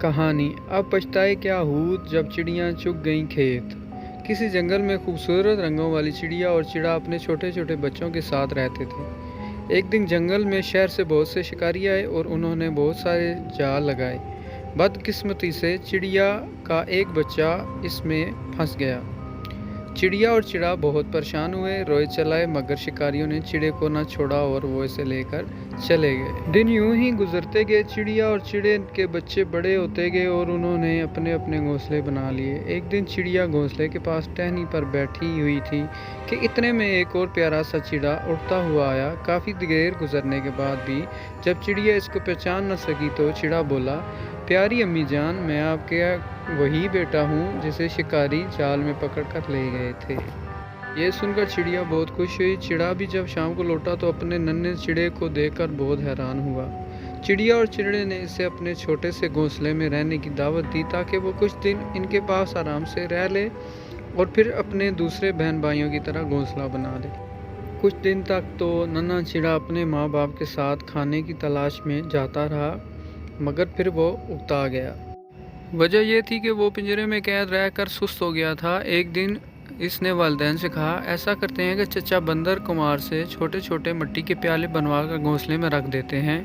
کہانی اب پچھتائے کیا ہود جب چڑیاں چگ گئیں کھیت۔ کسی جنگل میں خوبصورت رنگوں والی چڑیا اور چڑا اپنے چھوٹے چھوٹے بچوں کے ساتھ رہتے تھے۔ ایک دن جنگل میں شہر سے بہت سے شکاری آئے اور انہوں نے بہت سارے جال لگائے۔ بدقسمتی سے چڑیا کا ایک بچہ اس میں پھنس گیا۔ چڑیا اور چڑا بہت پریشان ہوئے، روئے چلائے، مگر شکاریوں نے چڑے کو نہ چھوڑا اور وہ اسے لے کر چلے گئے۔ دن یوں ہی گزرتے گئے، چڑیا اور چڑے کے بچے بڑے ہوتے گئے اور انہوں نے اپنے اپنے گھونسلے بنا لیے۔ ایک دن چڑیا گھونسلے کے پاس ٹہنی پر بیٹھی ہوئی تھی کہ اتنے میں ایک اور پیارا سا چڑا اڑتا ہوا آیا۔ کافی دیر گزرنے کے بعد بھی جب چڑیا اس کو پہچان نہ سکی تو چڑا بولا، پیاری امی جان، میں آپ کا وہی بیٹا ہوں جسے شکاری جال میں پکڑ کر لے گئے تھے۔ یہ سن کر چڑیا بہت خوش ہوئی۔ چڑا بھی جب شام کو لوٹا تو اپنے ننھے چڑے کو دیکھ کر بہت حیران ہوا۔ چڑیا اور چڑے نے اسے اپنے چھوٹے سے گھونسلے میں رہنے کی دعوت دی تاکہ وہ کچھ دن ان کے پاس آرام سے رہ لے اور پھر اپنے دوسرے بہن بھائیوں کی طرح گھونسلہ بنا لے۔ کچھ دن تک تو ننھا چڑا اپنے ماں باپ کے ساتھ کھانے کی تلاش میں جاتا رہا، مگر پھر وہ اکتا گیا۔ وجہ یہ تھی کہ وہ پنجرے میں قید رہ کر سست ہو گیا تھا۔ ایک دن اس نے والدین سے کہا، ایسا کرتے ہیں کہ چچا بندر کمار سے چھوٹے چھوٹے مٹی کے پیالے بنوا کر گھونسلے میں رکھ دیتے ہیں،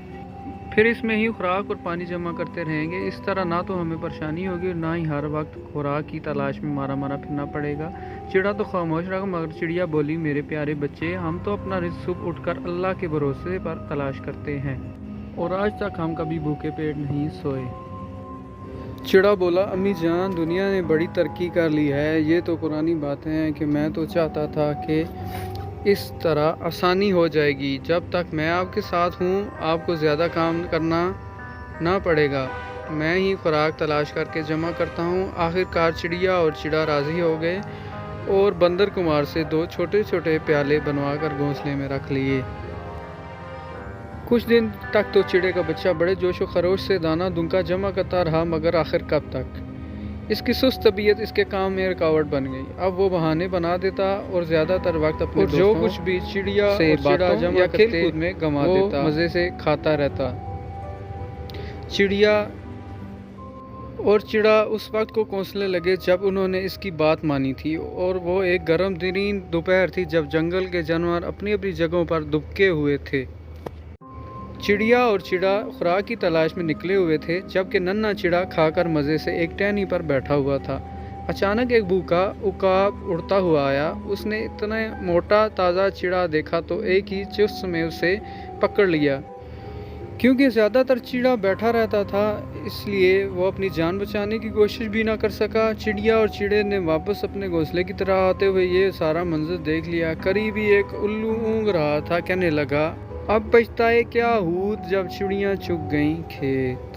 پھر اس میں ہی خوراک اور پانی جمع کرتے رہیں گے۔ اس طرح نہ تو ہمیں پریشانی ہوگی اور نہ ہی ہر وقت خوراک کی تلاش میں مارا مارا پھرنا پڑے گا۔ چڑا تو خاموش رہا، مگر چڑیا بولی، میرے پیارے بچے، ہم تو اپنا رزق صبح اٹھ کر اللہ کے بھروسے پر تلاش کرتے ہیں اور آج تک ہم کبھی بھوکے پیٹ نہیں سوئے۔ چڑا بولا، امی جان، دنیا نے بڑی ترقی کر لی ہے، یہ تو پرانی باتیں ہیں کہ میں تو چاہتا تھا کہ اس طرح آسانی ہو جائے گی۔ جب تک میں آپ کے ساتھ ہوں آپ کو زیادہ کام کرنا نہ پڑے گا، میں ہی خوراک تلاش کر کے جمع کرتا ہوں۔ آخر کار چڑیا اور چڑا راضی ہو گئے اور بندر کمار سے 2 چھوٹے چھوٹے پیالے بنوا کر گھونسلے میں رکھ لیے۔ کچھ دن تک تو چڑے کا بچہ بڑے جوش و خروش سے دانہ دنکا جمع کرتا رہا، مگر آخر کب تک؟ اس کی سست طبیعت اس کے کام میں رکاوٹ بن گئی۔ اب وہ بہانے بنا دیتا اور زیادہ تر وقت اپنے دوستوں جو کچھ بھی چڑیا سے باتوں یا کھیل کود میں گنوا دیتا، وہ مزے سے کھاتا رہتا۔ چڑیا اور چڑا اس وقت کو کوسنے لگے جب انہوں نے اس کی بات مانی تھی، اور وہ ایک گرم ترین دوپہر تھی جب جنگل کے جانور اپنی اپنی جگہوں پر دبکے ہوئے تھے۔ چڑیا اور چڑا خوراک کی تلاش میں نکلے ہوئے تھے، جبکہ ننھا چڑا کھا کر مزے سے ایک ٹہنی پر بیٹھا ہوا تھا۔ اچانک ایک بھوکا عقاب اڑتا ہوا آیا۔ اس نے اتنا موٹا تازہ چڑا دیکھا تو ایک ہی چست میں اسے پکڑ لیا۔ کیونکہ زیادہ تر چڑا بیٹھا رہتا تھا، اس لیے وہ اپنی جان بچانے کی کوشش بھی نہ کر سکا۔ چڑیا اور چڑے نے واپس اپنے گھونسلے کی طرف آتے ہوئے یہ سارا منظر دیکھ لیا۔ قریب ہی ایک الو اونگ رہا تھا، کہنے لگا، اب پچھتائے کیا ہود جب چڑیاں چگ گئیں کھیت۔